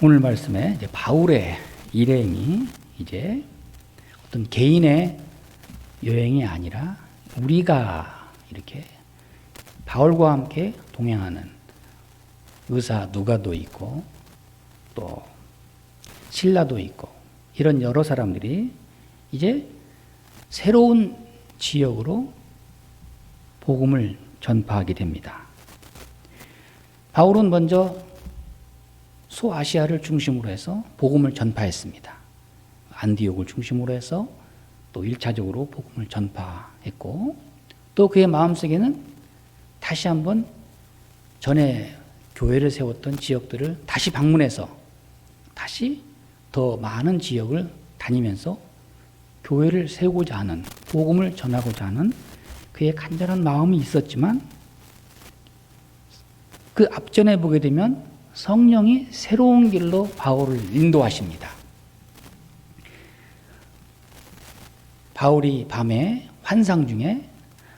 오늘 말씀에 이제 바울의 일행이 이제 어떤 개인의 여행이 아니라 우리가 이렇게 바울과 함께 동행하는 의사 누가도 있고 또 실라도 있고 이런 여러 사람들이 이제 새로운 지역으로 복음을 전파하게 됩니다. 바울은 먼저 소아시아를 중심으로 해서 복음을 전파했습니다. 안디옥을 중심으로 해서 또 1차적으로 복음을 전파했고 또 그의 마음속에는 다시 한번 전에 교회를 세웠던 지역들을 다시 방문해서 다시 더 많은 지역을 다니면서 교회를 세우고자 하는, 복음을 전하고자 하는 그의 간절한 마음이 있었지만 그 앞전에 보게 되면 성령이 새로운 길로 바울을 인도하십니다. 바울이 밤에 환상 중에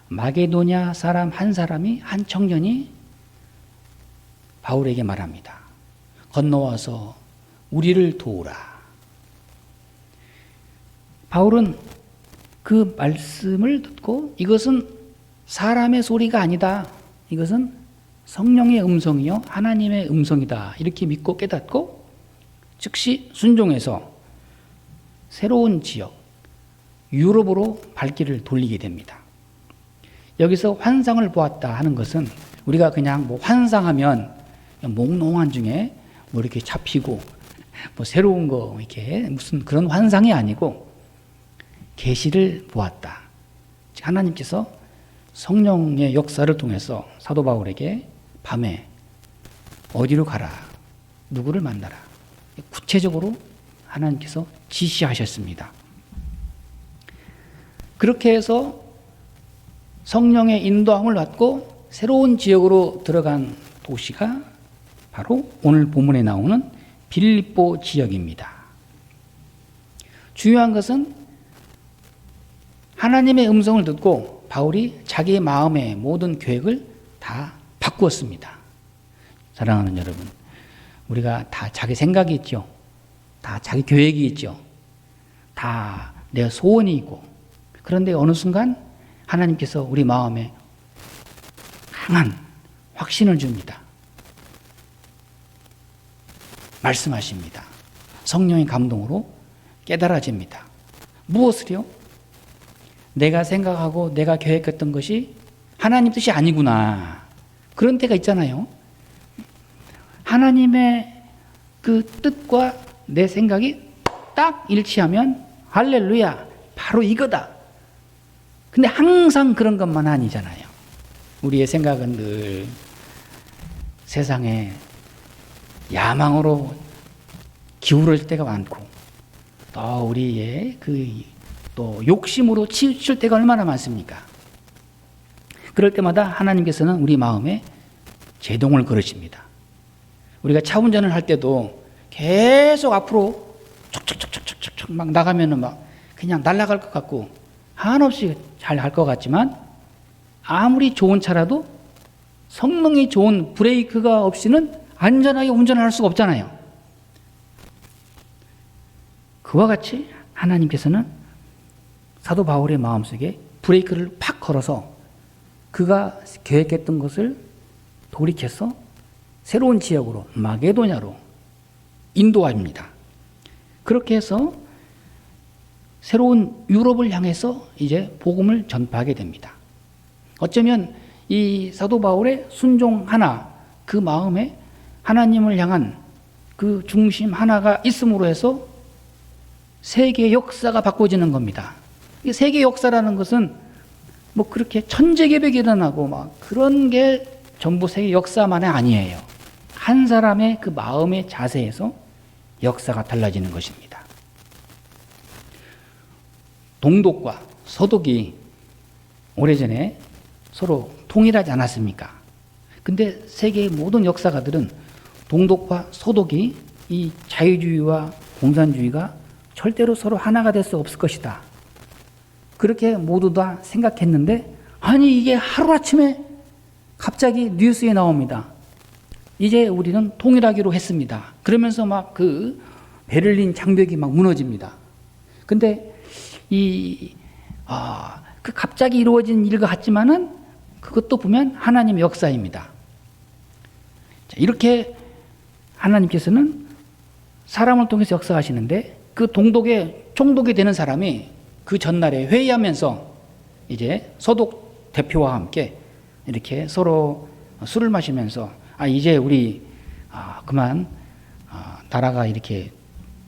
마게도냐 사람 한 사람이, 한 청년이 바울에게 말합니다. 건너와서 우리를 도우라. 바울은 그 말씀을 듣고 이것은 사람의 소리가 아니다. 이것은 성령의 음성이요 하나님의 음성이다. 이렇게 믿고 깨닫고 즉시 순종해서 새로운 지역 유럽으로 발길을 돌리게 됩니다. 여기서 환상을 보았다 하는 것은 우리가 그냥 뭐 환상하면 몽롱한 중에 뭐 이렇게 잡히고 뭐 새로운 거 이렇게 무슨 그런 환상이 아니고 계시를 보았다. 하나님께서 성령의 역사를 통해서 사도 바울에게 밤에 어디로 가라, 누구를 만나라 구체적으로 하나님께서 지시하셨습니다. 그렇게 해서 성령의 인도함을 받고 새로운 지역으로 들어간 도시가 바로 오늘 본문에 나오는 빌립보 지역입니다. 중요한 것은 하나님의 음성을 듣고 바울이 자기의 마음의 모든 계획을 다 바꾸었습니다. 사랑하는 여러분, 우리가 다 자기 생각이 있죠. 다 자기 계획이 있죠. 다 내 소원이 있고 그런데 어느 순간 하나님께서 우리 마음에 강한 확신을 줍니다. 말씀하십니다. 성령의 감동으로 깨달아집니다. 무엇을요? 내가 생각하고 내가 계획했던 것이 하나님 뜻이 아니구나. 그런 때가 있잖아요. 하나님의 그 뜻과 내 생각이 딱 일치하면 할렐루야, 바로 이거다. 근데 항상 그런 것만 아니잖아요. 우리의 생각은 늘 세상에 야망으로 기울을 때가 많고 또 우리의 또 욕심으로 치우칠 때가 얼마나 많습니까? 그럴 때마다 하나님께서는 우리 마음에 제동을 걸으십니다. 우리가 차 운전을 할 때도 계속 앞으로 촉촉촉촉촉촉 막 나가면은 막 그냥 날아갈 것 같고 한없이 잘 할 것 같지만 아무리 좋은 차라도 성능이 좋은 브레이크가 없이는 안전하게 운전할 수가 없잖아요. 그와 같이 하나님께서는 사도 바울의 마음속에 브레이크를 팍 걸어서 그가 계획했던 것을 돌이켜서 새로운 지역으로 마게도냐로 인도합니다. 그렇게 해서 새로운 유럽을 향해서 이제 복음을 전파하게 됩니다. 어쩌면 이 사도 바울의 순종 하나, 그 마음에 하나님을 향한 그 중심 하나가 있음으로 해서 세계 역사가 바꿔지는 겁니다. 이 세계 역사라는 것은 뭐 그렇게 천재개벽이 일어나고 막 그런 게 전부 세계 역사만이 아니에요. 한 사람의 그 마음의 자세에서 역사가 달라지는 것입니다. 동독과 서독이 오래전에 서로 통일하지 않았습니까? 근데 세계의 모든 역사가들은 동독과 서독이 이 자유주의와 공산주의가 절대로 서로 하나가 될 수 없을 것이다. 그렇게 모두 다 생각했는데 아니 이게 하루아침에 갑자기 뉴스에 나옵니다. 이제 우리는 통일하기로 했습니다. 그러면서 막 그 베를린 장벽이 막 무너집니다. 근데 그 갑자기 이루어진 일 같지만은 그것도 보면 하나님의 역사입니다. 자, 이렇게 하나님께서는 사람을 통해서 역사하시는데 그 동독에 총독이 되는 사람이 그 전날에 회의하면서 이제 서독 대표와 함께 이렇게 서로 술을 마시면서 이제 우리 그만 나라가 이렇게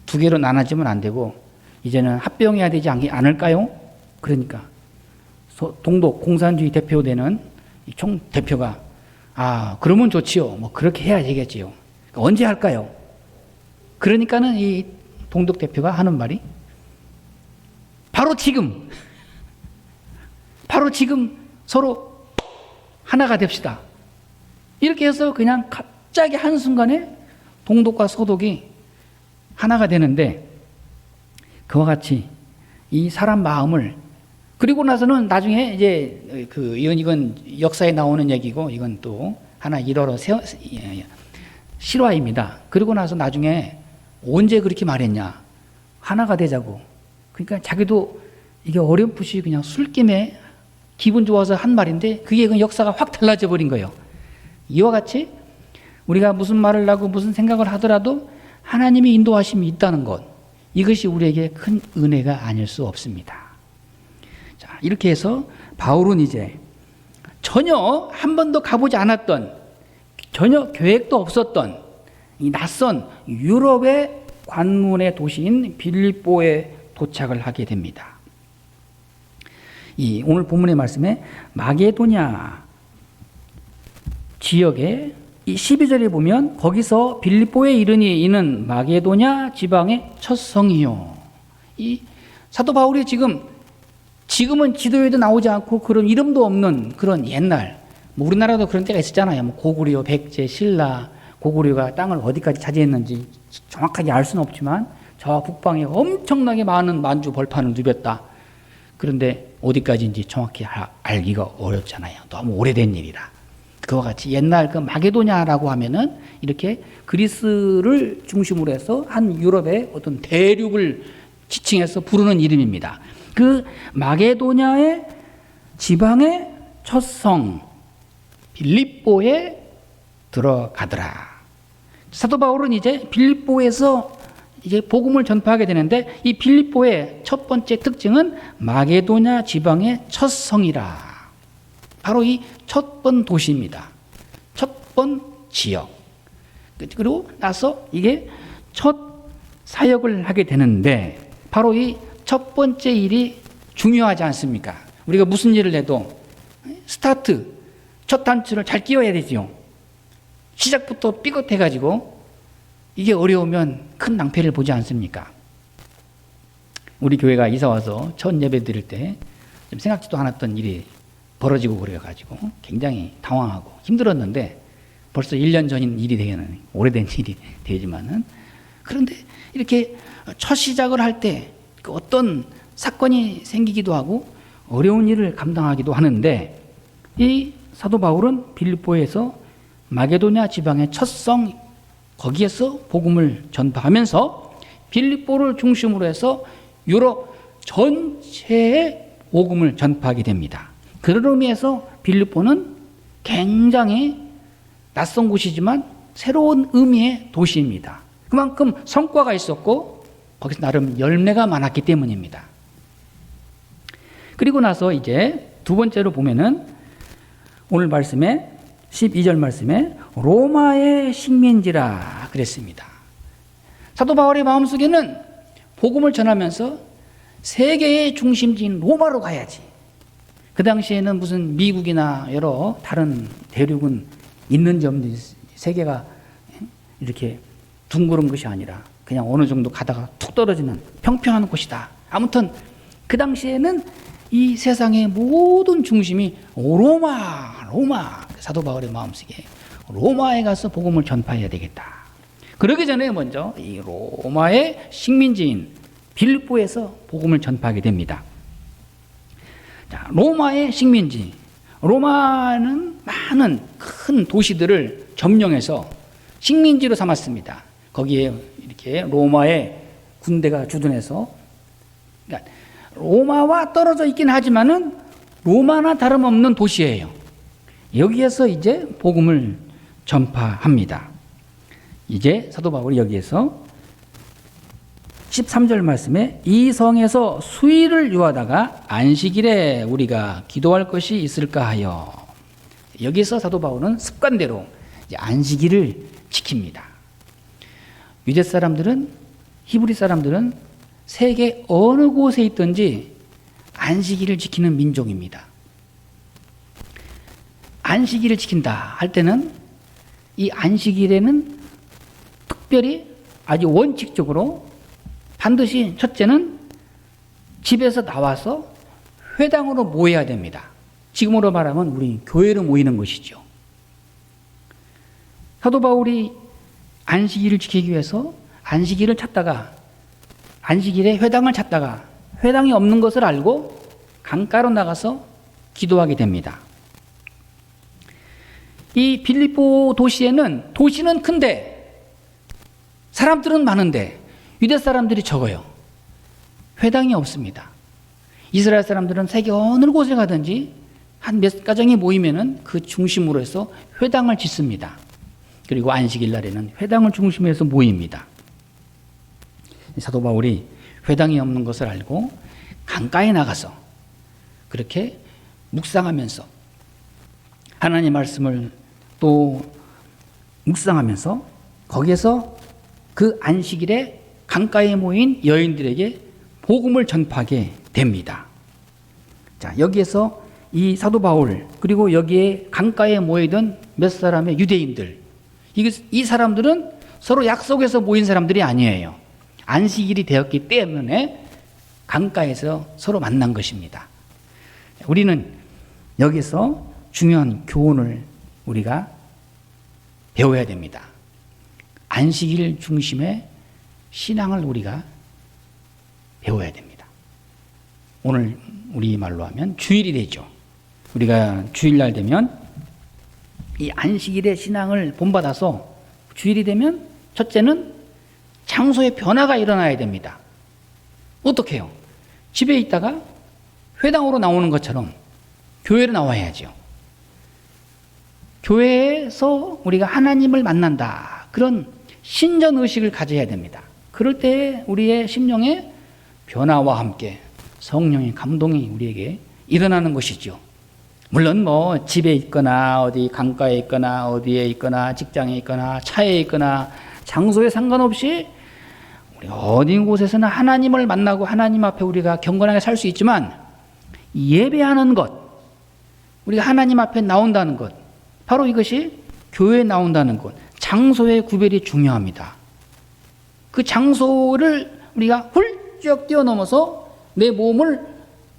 두 개로 나눠지면 안 되고 이제는 합병해야 되지 않을까요? 그러니까 동독 공산주의 대표되는 총 대표가 그러면 좋지요. 뭐 그렇게 해야 되겠지요. 언제 할까요? 그러니까는 이 동독 대표가 하는 말이 바로 지금 서로 하나가 됩시다. 이렇게 해서 그냥 갑자기 한순간에 동독과 서독이 하나가 되는데, 그와 같이 이 사람 마음을, 그리고 나서는 나중에 이제 이건 역사에 나오는 얘기고 이건 또 하나 일화로 실화입니다. 그리고 나서 나중에 언제 그렇게 말했냐, 하나가 되자고. 그러니까 자기도 이게 어렴풋이 그냥 술김에 기분 좋아서 한 말인데 그게 그 역사가 확 달라져 버린 거예요. 이와 같이 우리가 무슨 말을 하고 무슨 생각을 하더라도 하나님의 인도하심이 있다는 것, 이것이 우리에게 큰 은혜가 아닐 수 없습니다. 자, 이렇게 해서 바울은 이제 전혀 한 번도 가보지 않았던, 전혀 계획도 없었던 이 낯선 유럽의 관문의 도시인 빌립보에 도착을 하게 됩니다. 이 오늘 본문의 말씀에 마게도냐 지역에 이 12절에 보면 거기서 빌립보에 이르니 이는 마게도냐 지방의 첫 성이요. 이 사도 바울이 지금은 지도에도 나오지 않고 그런 이름도 없는 그런 옛날, 뭐 우리나라도 그런 때가 있었잖아요. 뭐 고구려, 백제, 신라, 고구려가 땅을 어디까지 차지했는지 정확하게 알 수는 없지만 저 북방에 엄청나게 많은 만주 벌판을 누볐다. 그런데 어디까지인지 정확히 알기가 어렵잖아요. 너무 오래된 일이라. 그와 같이 옛날 그 마게도냐라고 하면은 이렇게 그리스를 중심으로 해서 한 유럽의 어떤 대륙을 지칭해서 부르는 이름입니다. 그 마게도냐의 지방의 첫 성 빌립보에 들어가더라. 사도 바울은 이제 빌립보에서 이제 복음을 전파하게 되는데, 이 빌립보의 첫 번째 특징은 마게도냐 지방의 첫 성이라. 바로 이 첫 번 도시입니다. 첫 번 지역. 그리고 나서 이게 첫 사역을 하게 되는데, 바로 이 첫 번째 일이 중요하지 않습니까? 우리가 무슨 일을 해도 스타트, 첫 단추를 잘 끼워야 되지요. 시작부터 삐걱해가지고 이게 어려우면 큰 낭패를 보지 않습니까? 우리 교회가 이사 와서 첫 예배 드릴 때 좀 생각지도 않았던 일이 벌어지고 그래가지고 굉장히 당황하고 힘들었는데, 벌써 1년 전인 일이 되는, 오래된 일이 되지만은, 그런데 이렇게 첫 시작을 할 때 어떤 사건이 생기기도 하고 어려운 일을 감당하기도 하는데, 이 사도 바울은 빌립보에서 마게도냐 지방의 첫 성, 거기에서 복음을 전파하면서 빌립보를 중심으로 해서 유럽 전체에 복음을 전파하게 됩니다. 그런 의미에서 빌립보는 굉장히 낯선 곳이지만 새로운 의미의 도시입니다. 그만큼 성과가 있었고 거기서 나름 열매가 많았기 때문입니다. 그리고 나서 이제 두 번째로 보면은 오늘 말씀에 12절 말씀에 로마의 식민지라 그랬습니다. 사도 바울의 마음속에는 복음을 전하면서 세계의 중심지인 로마로 가야지. 그 당시에는 무슨 미국이나 여러 다른 대륙은 있는지 없는지, 세계가 이렇게 둥그런 것이 아니라 그냥 어느 정도 가다가 툭 떨어지는 평평한 곳이다. 아무튼 그 당시에는 이 세상의 모든 중심이 로마. 사도 바울의 마음속에 로마에 가서 복음을 전파해야 되겠다. 그러기 전에 먼저 이 로마의 식민지인 빌립보에서 복음을 전파하게 됩니다. 자, 로마의 식민지. 로마는 많은 큰 도시들을 점령해서 식민지로 삼았습니다. 거기에 이렇게 로마의 군대가 주둔해서, 그러니까 로마와 떨어져 있긴 하지만은 로마나 다름없는 도시예요. 여기에서 이제 복음을 전파합니다. 이제 사도 바울이 여기에서 13절 말씀에 이 성에서 수일을 유하다가 안식일에 우리가 기도할 것이 있을까 하여, 여기서 사도 바울은 습관대로 이제 안식일을 지킵니다. 유대 사람들은, 히브리 사람들은 세계 어느 곳에 있든지 안식일을 지키는 민족입니다. 안식일을 지킨다 할 때는 이 안식일에는 특별히 아주 원칙적으로 반드시 첫째는 집에서 나와서 회당으로 모여야 됩니다. 지금으로 말하면 우리 교회로 모이는 것이죠. 사도 바울이 안식일을 지키기 위해서 안식일을 찾다가, 안식일에 회당을 찾다가 회당이 없는 것을 알고 강가로 나가서 기도하게 됩니다. 이 빌립보 도시에는, 도시는 큰데 사람들은 많은데 유대 사람들이 적어요. 회당이 없습니다. 이스라엘 사람들은 세계 어느 곳에 가든지 한 몇 가정이 모이면은 그 중심으로 해서 회당을 짓습니다. 그리고 안식일 날에는 회당을 중심으로 해서 모입니다. 사도 바울이 회당이 없는 것을 알고 강가에 나가서 그렇게 묵상하면서 하나님 말씀을 또 묵상하면서 거기에서 그 안식일에 강가에 모인 여인들에게 복음을 전파하게 됩니다. 자, 여기에서 이 사도 바울, 그리고 여기에 강가에 모이던 몇 사람의 유대인들, 이 사람들은 서로 약속해서 모인 사람들이 아니에요. 안식일이 되었기 때문에 강가에서 서로 만난 것입니다. 우리는 여기서 중요한 교훈을 우리가 배워야 됩니다. 안식일 중심의 신앙을 우리가 배워야 됩니다. 오늘 우리 말로 하면 주일이 되죠. 우리가 주일날 되면 이 안식일의 신앙을 본받아서 주일이 되면 첫째는 장소의 변화가 일어나야 됩니다. 어떻게 해요? 집에 있다가 회당으로 나오는 것처럼 교회로 나와야죠. 교회에서 우리가 하나님을 만난다, 그런 신전의식을 가져야 됩니다. 그럴 때 우리의 심령에 변화와 함께 성령의 감동이 우리에게 일어나는 것이죠. 물론 뭐 집에 있거나 어디 강가에 있거나 어디에 있거나 직장에 있거나 차에 있거나 장소에 상관없이 우리 어디 곳에서나 하나님을 만나고 하나님 앞에 우리가 경건하게 살 수 있지만, 예배하는 것, 우리가 하나님 앞에 나온다는 것, 바로 이것이 교회에 나온다는 것, 장소의 구별이 중요합니다. 그 장소를 우리가 훌쩍 뛰어넘어서 내 몸을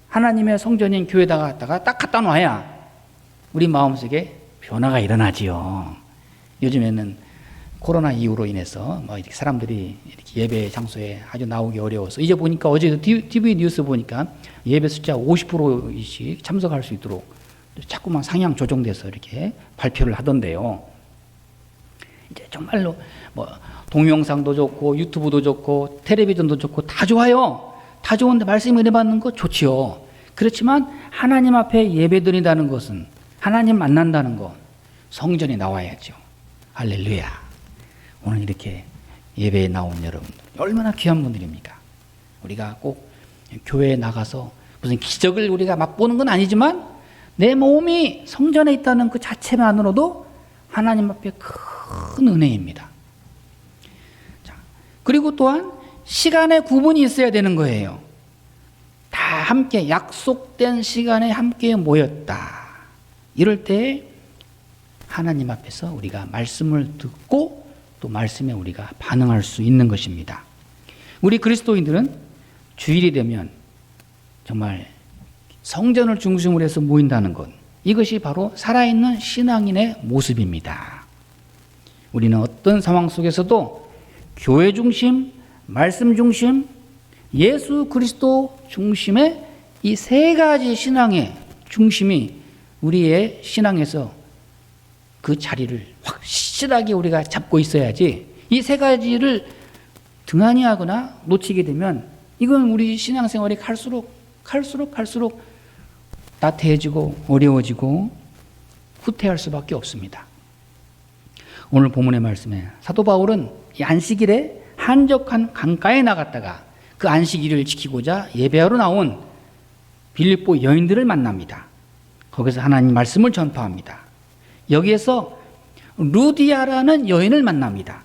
하나님의 성전인 교회에다가 갖다가 딱 갖다 놔야 우리 마음속에 변화가 일어나지요. 요즘에는 코로나 이후로 인해서 뭐 이렇게 사람들이 이렇게 예배 장소에 아주 나오기 어려워서, 이제 보니까 어제 TV 뉴스 보니까 예배 숫자 50%씩 참석할 수 있도록 자꾸만 상향 조정돼서 이렇게 발표를 하던데요. 이제 정말로 뭐 동영상도 좋고 유튜브도 좋고 텔레비전도 좋고 다 좋아요. 다 좋은데 말씀 은혜 받는 거 좋지요. 그렇지만 하나님 앞에 예배드린다는 것은, 하나님 만난다는 것, 성전에 나와야죠. 할렐루야. 오늘 이렇게 예배에 나온 여러분들 얼마나 귀한 분들입니까? 우리가 꼭 교회에 나가서 무슨 기적을 우리가 맛보는 건 아니지만 내 몸이 성전에 있다는 그 자체만으로도 하나님 앞에 큰 은혜입니다. 자, 그리고 또한 시간의 구분이 있어야 되는 거예요. 다 함께 약속된 시간에 함께 모였다. 이럴 때 하나님 앞에서 우리가 말씀을 듣고 또 말씀에 우리가 반응할 수 있는 것입니다. 우리 그리스도인들은 주일이 되면 정말 성전을 중심으로 해서 모인다는 것, 이것이 바로 살아있는 신앙인의 모습입니다. 우리는 어떤 상황 속에서도 교회 중심, 말씀 중심, 예수 그리스도 중심의 이 세 가지 신앙의 중심이 우리의 신앙에서 그 자리를 확 확실하게 우리가 잡고 있어야지 이 세 가지를 등한히 하거나 놓치게 되면 이건 우리 신앙생활이 갈수록 나태해지고 어려워지고 후퇴할 수밖에 없습니다. 오늘 본문의 말씀에 사도 바울은 이 안식일에 한적한 강가에 나갔다가 그 안식일을 지키고자 예배하러 나온 빌립보 여인들을 만납니다. 거기서 하나님 말씀을 전파합니다. 여기에서 루디아라는 여인을 만납니다.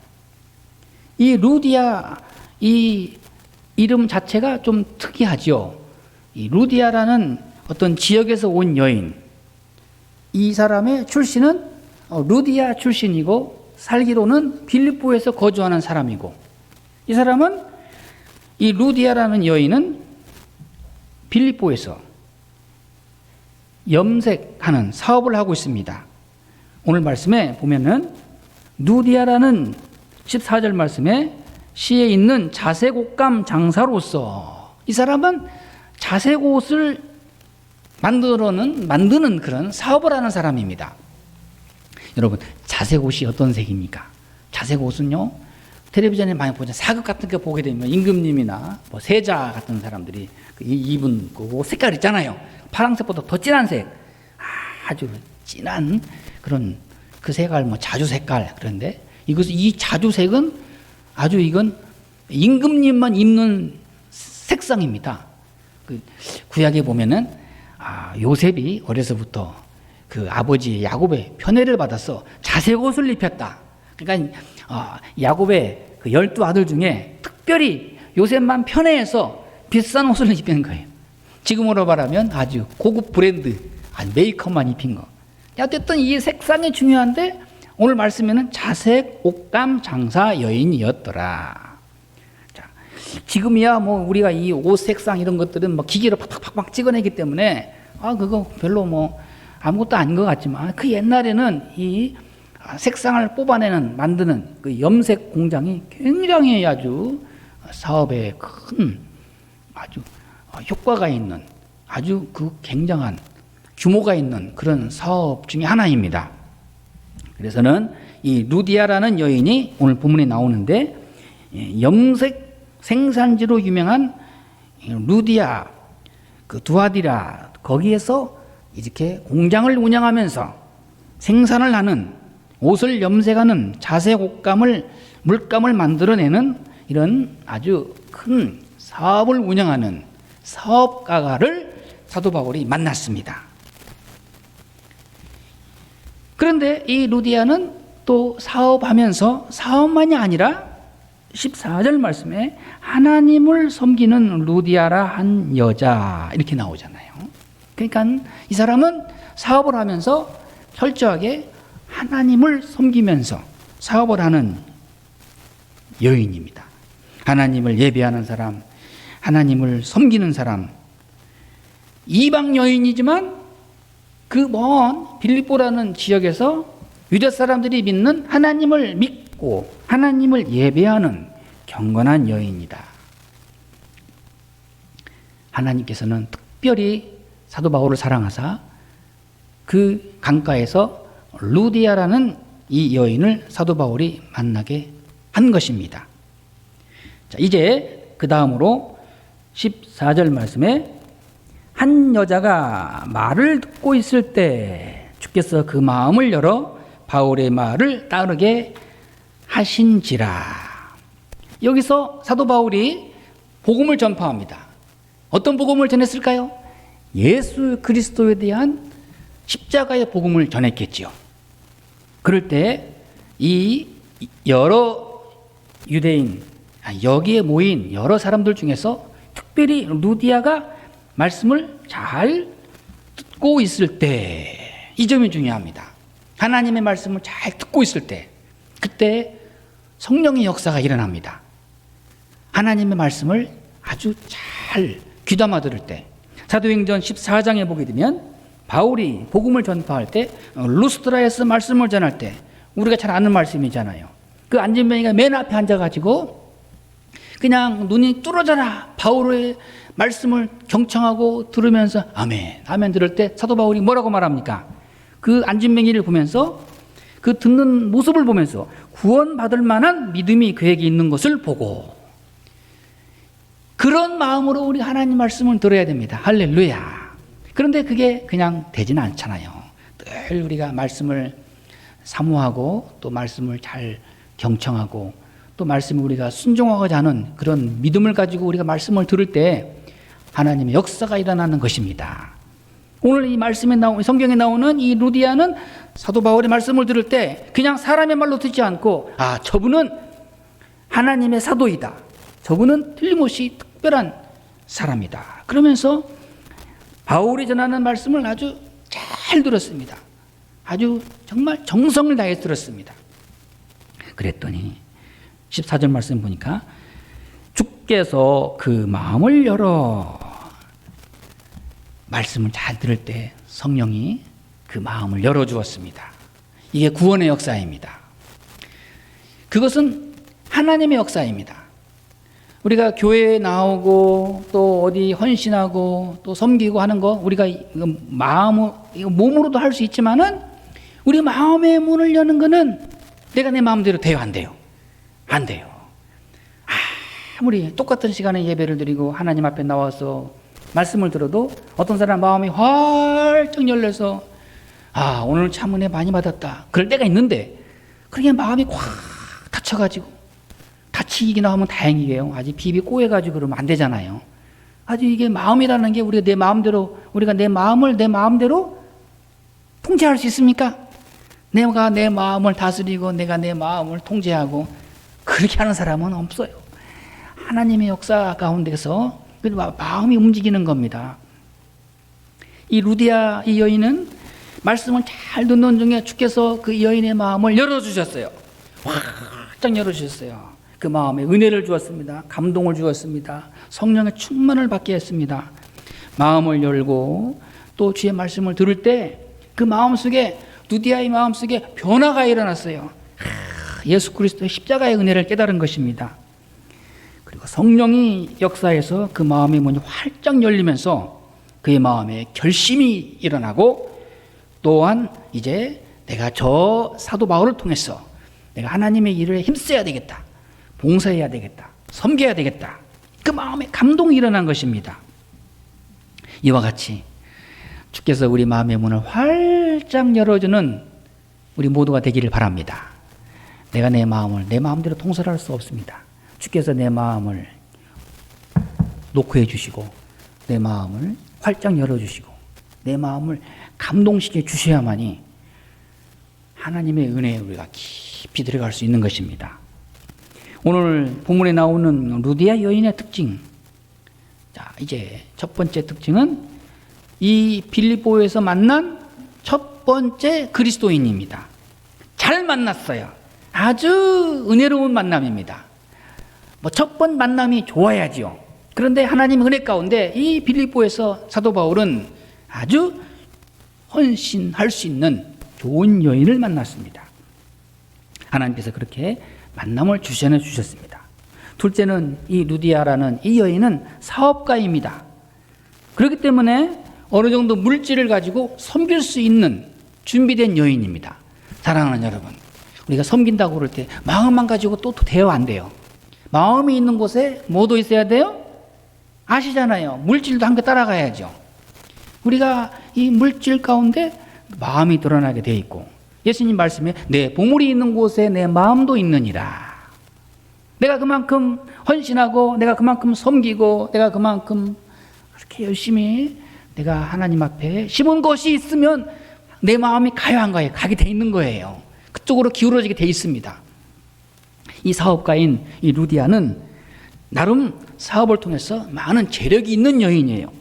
이 루디아 이 이름 자체가 좀 특이하죠. 이 루디아라는 어떤 지역에서 온 여인, 이 사람의 출신은 루디아 출신이고 살기로는 빌립보에서 거주하는 사람이고, 이 사람은 이 루디아라는 여인은 빌립보에서 염색하는 사업을 하고 있습니다. 오늘 말씀에 보면은 루디아라는 14절 말씀에 시에 있는 자색 옷감 장사로서 이 사람은 자색 옷을 만드는 그런 사업을 하는 사람입니다. 여러분, 자색 옷이 어떤 색입니까? 자색 옷은요, 텔레비전에 많이 보죠. 사극 같은 거 보게 되면 임금님이나 뭐 세자 같은 사람들이 입은 그 옷 색깔 있잖아요. 파란색보다 더 진한 색, 아주 진한 그런 그 색깔, 뭐 자주 색깔. 그런데 이 자주색은 아주 이건 임금님만 입는 색상입니다. 그 구약에 보면은 요셉이 어려서부터 그 아버지 야곱의 편애를 받아서 자색 옷을 입혔다. 그러니까 야곱의 그 12아들 중에 특별히 요셉만 편애해서 비싼 옷을 입힌 거예요. 지금으로 말하면 아주 고급 브랜드 메이크업만 입힌 거. 어쨌든 이 색상이 중요한데 오늘 말씀에는 자색 옷감 장사 여인이었더라. 자, 지금이야 뭐 우리가 이 옷 색상 이런 것들은 뭐 기계로 팍팍팍 찍어내기 때문에 그거 별로 뭐 아무것도 아닌 것 같지만 그 옛날에는 이 색상을 만드는 그 염색 공장이 굉장히 아주 사업에 큰 아주 효과가 있는 아주 그 굉장한 규모가 있는 그런 사업 중에 하나입니다. 그래서는 이 루디아라는 여인이 오늘 본문에 나오는데 염색 생산지로 유명한 루디아 그 두아디라 거기에서 이렇게 공장을 운영하면서 생산을 하는 옷을 염색하는 자색 물감을 만들어내는 이런 아주 큰 사업을 운영하는 사업가를 사도 바울이 만났습니다. 그런데 이 루디아는 또 사업하면서 사업만이 아니라 14절 말씀에 하나님을 섬기는 루디아라 한 여자 이렇게 나오잖아요. 그러니까 이 사람은 사업을 하면서 철저하게 하나님을 섬기면서 사업을 하는 여인입니다. 하나님을 예배하는 사람, 하나님을 섬기는 사람, 이방 여인이지만 그 먼 빌립보라는 지역에서 유대 사람들이 믿는 하나님을 믿고 하나님을 예배하는 경건한 여인이다. 하나님께서는 특별히 사도 바울을 사랑하사 그 강가에서 루디아라는 이 여인을 사도 바울이 만나게 한 것입니다. 자, 이제 그 다음으로 14절 말씀에 한 여자가 말을 듣고 있을 때 주께서 그 마음을 열어 바울의 말을 따르게 하신지라. 여기서 사도 바울이 복음을 전파합니다. 어떤 복음을 전했을까요? 예수 그리스도에 대한 십자가의 복음을 전했겠지요. 그럴 때 이 여러 유대인, 여기에 모인 여러 사람들 중에서 특별히 루디아가 말씀을 잘 듣고 있을 때, 이 점이 중요합니다. 하나님의 말씀을 잘 듣고 있을 때, 그때 성령의 역사가 일어납니다. 하나님의 말씀을 아주 잘 귀담아 들을 때, 사도행전 14장에 보게 되면 바울이 복음을 전파할 때 루스드라에서 말씀을 전할 때 우리가 잘 아는 말씀이잖아요. 그 안진뱅이가 맨 앞에 앉아가지고 그냥 눈이 뚫어져라 바울의 말씀을 경청하고 들으면서 아멘, 아멘 들을 때 사도 바울이 뭐라고 말합니까? 그 안진뱅이를 보면서 그 듣는 모습을 보면서 구원받을 만한 믿음이 그에게 있는 것을 보고 그런 마음으로 우리 하나님 말씀을 들어야 됩니다. 할렐루야. 그런데 그게 그냥 되지는 않잖아요. 늘 우리가 말씀을 사모하고 또 말씀을 잘 경청하고 또 말씀을 우리가 순종하고자 하는 그런 믿음을 가지고 우리가 말씀을 들을 때 하나님의 역사가 일어나는 것입니다. 오늘 이 말씀에 성경에 나오는 이 루디아는 사도 바울의 말씀을 들을 때 그냥 사람의 말로 듣지 않고 저분은 하나님의 사도이다. 저분은 틀림없이 특별한 사람이다. 그러면서 바울이 전하는 말씀을 아주 잘 들었습니다. 아주 정말 정성을 다해 들었습니다. 그랬더니 14절 말씀 보니까 주께서 그 마음을 열어 말씀을 잘 들을 때 성령이 그 마음을 열어주었습니다. 이게 구원의 역사입니다. 그것은 하나님의 역사입니다. 우리가 교회에 나오고 또 어디 헌신하고 또 섬기고 하는 거 우리가 몸으로도 할 수 있지만은 우리 마음의 문을 여는 거는 내가 내 마음대로 돼요, 안 돼요? 안 돼요. 아무리 똑같은 시간에 예배를 드리고 하나님 앞에 나와서 말씀을 들어도 어떤 사람 마음이 활짝 열려서 오늘 참 은혜 많이 받았다. 그럴 때가 있는데 그렇게 마음이 꽉 닫혀가지고 다치기나 하면 다행이에요. 아직 비비 꼬여가지고 그러면 안 되잖아요. 아주 이게 마음이라는 게 우리가 내 마음을 내 마음대로 통제할 수 있습니까? 내가 내 마음을 다스리고 내가 내 마음을 통제하고 그렇게 하는 사람은 없어요. 하나님의 역사 가운데서 마음이 움직이는 겁니다. 이 루디아 이 여인은 말씀을 잘 듣는 중에 주께서 그 여인의 마음을 열어주셨어요. 활짝 열어주셨어요. 그 마음에 은혜를 주었습니다. 감동을 주었습니다. 성령의 충만을 받게 했습니다. 마음을 열고 또 주의 말씀을 들을 때 그 마음속에 루디아의 마음속에 변화가 일어났어요. 예수 그리스도의 십자가의 은혜를 깨달은 것입니다. 그리고 성령이 역사해서 그 마음의 문이 활짝 열리면서 그의 마음에 결심이 일어나고 또한 이제 내가 저 사도 바울을 통해서 내가 하나님의 일을 힘써야 되겠다. 봉사해야 되겠다. 섬겨야 되겠다. 그 마음에 감동이 일어난 것입니다. 이와 같이 주께서 우리 마음의 문을 활짝 열어주는 우리 모두가 되기를 바랍니다. 내가 내 마음을 내 마음대로 통솔할 수 없습니다. 주께서 내 마음을 녹화해 주시고 내 마음을 활짝 열어주시고 내 마음을 감동시켜 주셔야만이 하나님의 은혜에 우리가 깊이 들어갈 수 있는 것입니다. 오늘 본문에 나오는 루디아 여인의 특징. 자, 이제 첫 번째 특징은 이 빌립보에서 만난 첫 번째 그리스도인입니다. 잘 만났어요. 아주 은혜로운 만남입니다. 첫 번 만남이 좋아야지요. 그런데 하나님의 은혜 가운데 이 빌립보에서 사도 바울은 아주 헌신할 수 있는 좋은 여인을 만났습니다. 하나님께서 그렇게 만남을 주셔내 주셨습니다. 둘째는 이 루디아라는 이 여인은 사업가입니다. 그렇기 때문에 어느 정도 물질을 가지고 섬길 수 있는 준비된 여인입니다. 사랑하는 여러분, 우리가 섬긴다고 그럴 때 마음만 가지고 또 돼요, 안 돼요? 마음이 있는 곳에 뭐도 있어야 돼요? 아시잖아요. 물질도 함께 따라가야죠. 우리가 이 물질 가운데 마음이 드러나게 돼 있고 예수님 말씀에 내 보물이 있는 곳에 내 마음도 있느니라. 내가 그만큼 헌신하고 내가 그만큼 섬기고 내가 그만큼 그렇게 열심히 내가 하나님 앞에 심은 것이 있으면 내 마음이 가요 안 가요? 가게 돼 있는 거예요. 그쪽으로 기울어지게 돼 있습니다. 이 사업가인 이 루디아는 나름 사업을 통해서 많은 재력이 있는 여인이에요.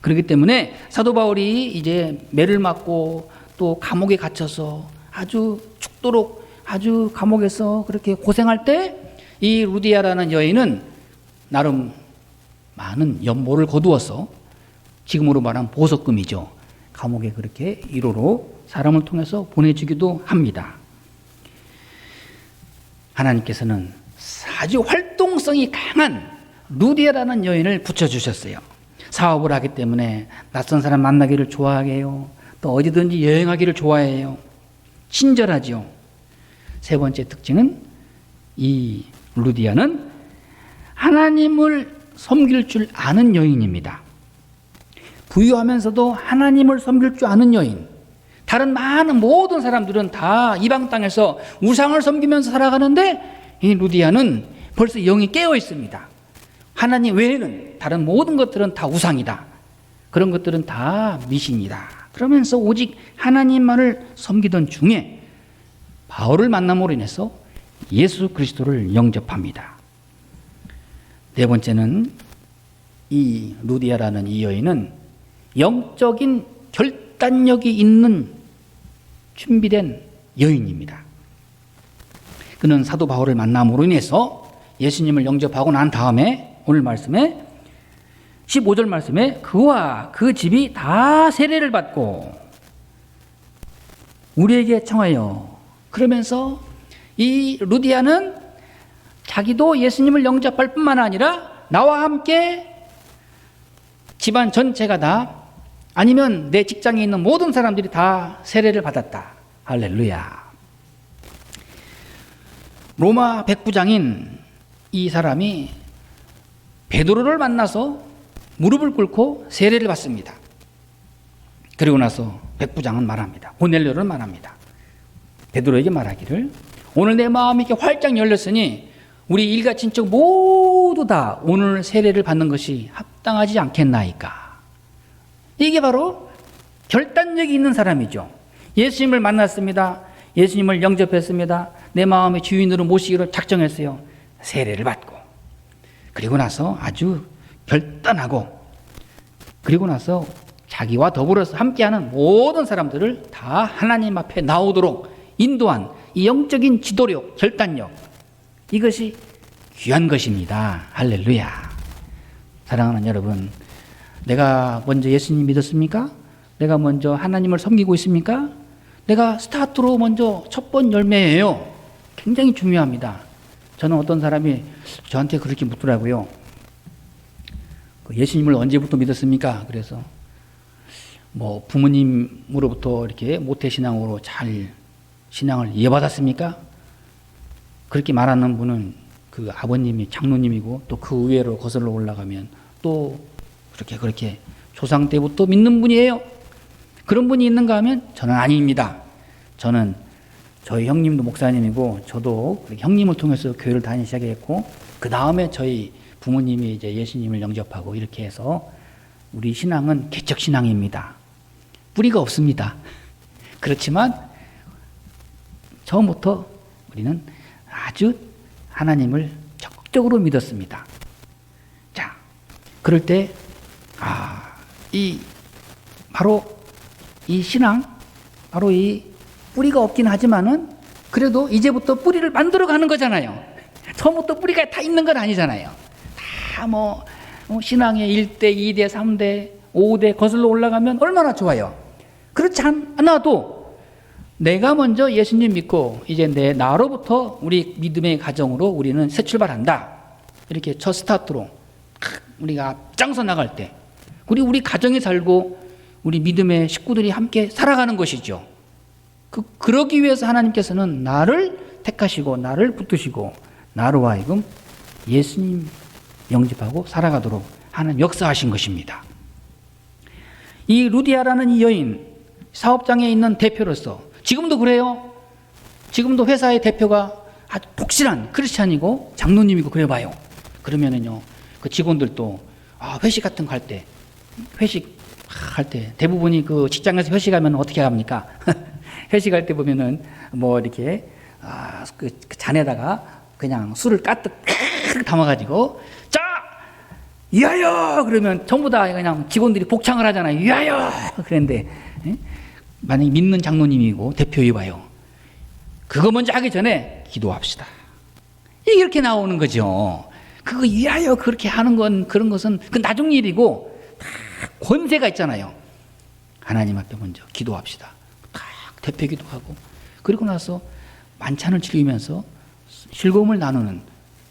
그렇기 때문에 사도 바울이 이제 매를 맞고 또 감옥에 갇혀서 아주 죽도록 아주 감옥에서 그렇게 고생할 때 이 루디아라는 여인은 나름 많은 연보를 거두어서 지금으로 말하면 보석금이죠. 감옥에 그렇게 1호로 사람을 통해서 보내주기도 합니다. 하나님께서는 아주 활동성이 강한 루디아라는 여인을 붙여주셨어요. 사업을 하기 때문에 낯선 사람 만나기를 좋아해요. 또 어디든지 여행하기를 좋아해요. 친절하죠. 세 번째 특징은 이 루디아는 하나님을 섬길 줄 아는 여인입니다. 부유하면서도 하나님을 섬길 줄 아는 여인. 다른 많은 모든 사람들은 다 이방 땅에서 우상을 섬기면서 살아가는데 이 루디아는 벌써 영이 깨어 있습니다. 하나님 외에는 다른 모든 것들은 다 우상이다. 그런 것들은 다 미신이다. 그러면서 오직 하나님만을 섬기던 중에 바울을 만남으로 인해서 예수 그리스도를 영접합니다. 네 번째는 이 루디아라는 이 여인은 영적인 결단력이 있는 준비된 여인입니다. 그는 사도 바울을 만남으로 인해서 예수님을 영접하고 난 다음에 오늘 말씀에 15절 말씀에 그와 그 집이 다 세례를 받고 우리에게 청하여, 그러면서 이 루디아는 자기도 예수님을 영접할 뿐만 아니라 나와 함께 집안 전체가 다, 아니면 내 직장에 있는 모든 사람들이 다 세례를 받았다. 할렐루야. 로마 백부장인 이 사람이 베드로를 만나서 무릎을 꿇고 세례를 받습니다. 그리고 나서 백부장은 말합니다. 고넬료를 말합니다. 베드로에게 말하기를, 오늘 내 마음이 이렇게 활짝 열렸으니 우리 일가친척 모두 다 오늘 세례를 받는 것이 합당하지 않겠나이까. 이게 바로 결단력이 있는 사람이죠. 예수님을 만났습니다. 예수님을 영접했습니다. 내 마음의 주인으로 모시기로 작정했어요. 세례를 받고, 그리고 나서 아주 결단하고, 그리고 나서 자기와 더불어서 함께하는 모든 사람들을 다 하나님 앞에 나오도록 인도한 이 영적인 지도력, 결단력, 이것이 귀한 것입니다. 할렐루야. 사랑하는 여러분, 내가 먼저 예수님 믿었습니까? 내가 먼저 하나님을 섬기고 있습니까? 내가 스타트로 먼저 첫 번 열매예요. 굉장히 중요합니다. 저는 어떤 사람이 저한테 그렇게 묻더라고요. 예수님을 언제부터 믿었습니까? 그래서 뭐 부모님으로부터 이렇게 모태신앙으로 잘 신앙을 이어받았습니까? 그렇게 말하는 분은 그 아버님이 장로님이고, 또 그 위로 거슬러 올라가면 또 그렇게 조상 때부터 믿는 분이에요. 그런 분이 있는가 하면 저는 아닙니다. 저는 저희 형님도 목사님이고, 저도 형님을 통해서 교회를 다니기 시작했고, 그 다음에 저희 부모님이 이제 예수님을 영접하고 이렇게 해서 우리 신앙은 개척 신앙입니다. 뿌리가 없습니다. 그렇지만 처음부터 우리는 아주 하나님을 적극적으로 믿었습니다. 자, 그럴 때 바로 이 신앙, 바로 이 뿌리가 없긴 하지만은 그래도 이제부터 뿌리를 만들어 가는 거잖아요. 처음부터 뿌리가 다 있는 건 아니잖아요. 다 신앙의 1대, 2대, 3대, 5대 거슬러 올라가면 얼마나 좋아요. 그렇지 않아도 내가 먼저 예수님 믿고 이제 나로부터 우리 믿음의 가정으로 우리는 새 출발한다. 이렇게 첫 스타트로 우리가 앞장서 나갈 때 우리 가정이 살고 우리 믿음의 식구들이 함께 살아가는 것이죠. 그러기 위해서 하나님께서는 나를 택하시고 나를 붙드시고 나로 하여금 예수님 영접하고 살아가도록 하는 역사하신 것입니다. 이 루디아라는 이 여인, 사업장에 있는 대표로서 지금도 그래요. 지금도 회사의 대표가 아주 독실한 크리스찬이고 장로님이고 그래봐요. 그러면은요, 그 직원들도 회식 같은 거 할 때, 회식할 때 대부분이 그 직장에서 회식하면 어떻게 합니까? 회식할 때 보면은 뭐 이렇게 그 잔에다가 그냥 술을 가득 담아가지고 자 위하여 그러면 전부 다 그냥 직원들이 복창을 하잖아요. 위하여 그랬는데 만약에 믿는 장로님이고 대표이 봐요. 그거 먼저 하기 전에 기도합시다. 이렇게 나오는 거죠. 그거 위하여 그렇게 하는 건 그런 것은 그 나중 일이고 다 권세가 있잖아요. 하나님 앞에 먼저 기도합시다. 딱 대표 기도하고 그리고 나서 만찬을 즐기면서 즐거움을 나누는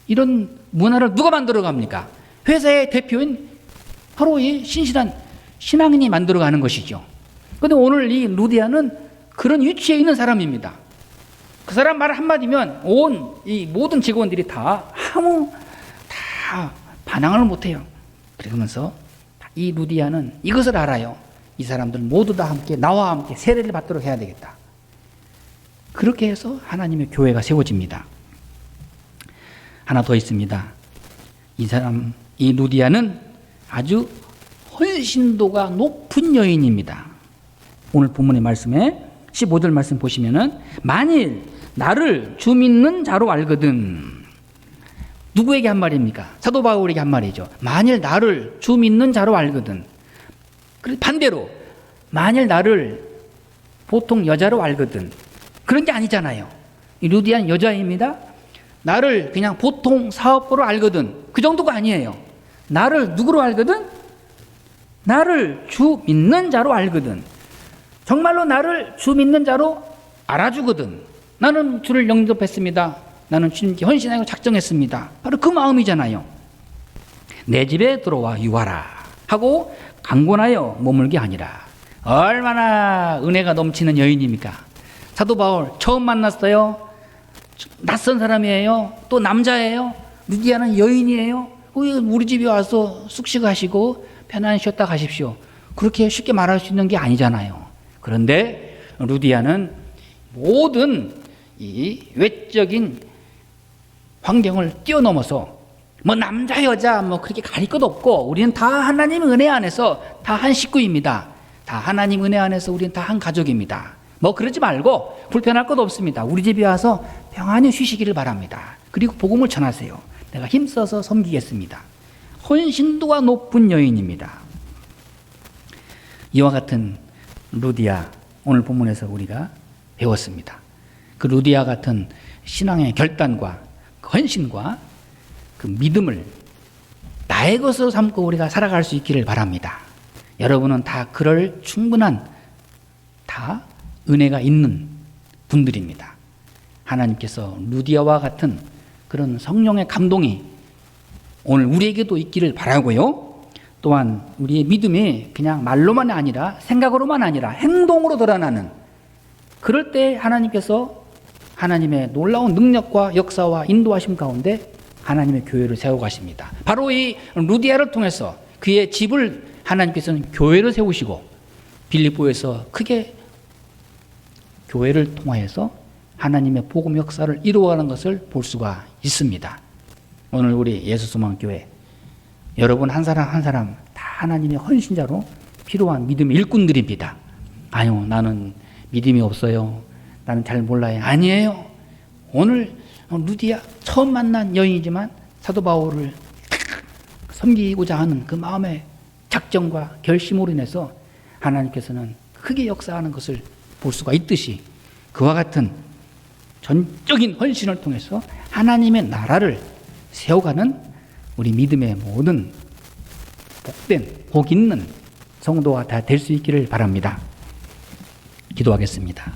이런 문화를 누가 만들어 갑니까? 회사의 대표인 바로 이 신실한 신앙인이 만들어 가는 것이죠. 그런데 오늘 이 루디아는 그런 위치에 있는 사람입니다. 그 사람 말 한마디면 온 이 모든 직원들이 다 반항을 못해요. 그러면서 이 루디아는 이것을 알아요. 이 사람들 모두 다 함께 나와 함께 세례를 받도록 해야 되겠다. 그렇게 해서 하나님의 교회가 세워집니다. 하나 더 있습니다. 이 루디아는 아주 헌신도가 높은 여인입니다. 오늘 본문의 말씀에 15절 말씀 보시면은 만일 나를 주 믿는 자로 알거든. 누구에게 한 말입니까? 사도 바울에게 한 말이죠. 만일 나를 주 믿는 자로 알거든. 반대로 만일 나를 보통 여자로 알거든. 그런 게 아니잖아요. 이 루디아는 여자입니다. 나를 그냥 보통 사업부로 알거든. 그 정도가 아니에요. 나를 누구로 알거든? 나를 주 믿는 자로 알거든. 정말로 나를 주 믿는 자로 알아주거든. 나는 주를 영접했습니다. 나는 주님께 헌신하고 작정했습니다. 바로 그 마음이잖아요. 내 집에 들어와 유하라 하고 강권하여 머물게 하니라. 얼마나 은혜가 넘치는 여인입니까? 사도 바울 처음 만났어요. 낯선 사람이에요. 또 남자예요. 루디아는 여인이에요. 우리 집에 와서 숙식하시고 편안히 쉬었다 가십시오. 그렇게 쉽게 말할 수 있는 게 아니잖아요. 그런데 루디아는 모든 이 외적인 환경을 뛰어넘어서 뭐 남자 여자 뭐 그렇게 가릴 것 없고 우리는 다 하나님의 은혜 안에서 다 한 식구입니다. 다 하나님 은혜 안에서 우리는 다 한 가족입니다. 뭐 그러지 말고 불편할 것 없습니다. 우리 집에 와서 평안히 쉬시기를 바랍니다. 그리고 복음을 전하세요. 내가 힘써서 섬기겠습니다. 헌신도가 높은 여인입니다. 이와 같은 루디아, 오늘 본문에서 우리가 배웠습니다. 그 루디아 같은 신앙의 결단과 그 헌신과 그 믿음을 나의 것으로 삼고 우리가 살아갈 수 있기를 바랍니다. 여러분은 다 그럴 충분한 다 은혜가 있는 분들입니다. 하나님께서 루디아와 같은 그런 성령의 감동이 오늘 우리에게도 있기를 바라고요. 또한 우리의 믿음이 그냥 말로만 아니라 생각으로만 아니라 행동으로 드러나는, 그럴 때 하나님께서 하나님의 놀라운 능력과 역사와 인도하심 가운데 하나님의 교회를 세워가십니다. 바로 이 루디아를 통해서 그의 집을 하나님께서는 교회를 세우시고 빌립보에서 크게 교회를 통하여서 하나님의 복음 역사를 이루어가는 것을 볼 수가 있습니다. 오늘 우리 예수소망교회 여러분 한 사람 한 사람 다 하나님의 헌신자로 필요한 믿음의 일꾼들입니다. 아유, 나는 믿음이 없어요. 나는 잘 몰라요. 아니에요. 오늘 루디아 처음 만난 여인이지만 사도 바울을 섬기고자 하는 그 마음의 작정과 결심으로 인해서 하나님께서는 크게 역사하는 것을 볼 수가 있듯이 그와 같은 전적인 헌신을 통해서 하나님의 나라를 세워가는 우리 믿음의 모든 복 있는 성도가 다 될 수 있기를 바랍니다. 기도하겠습니다.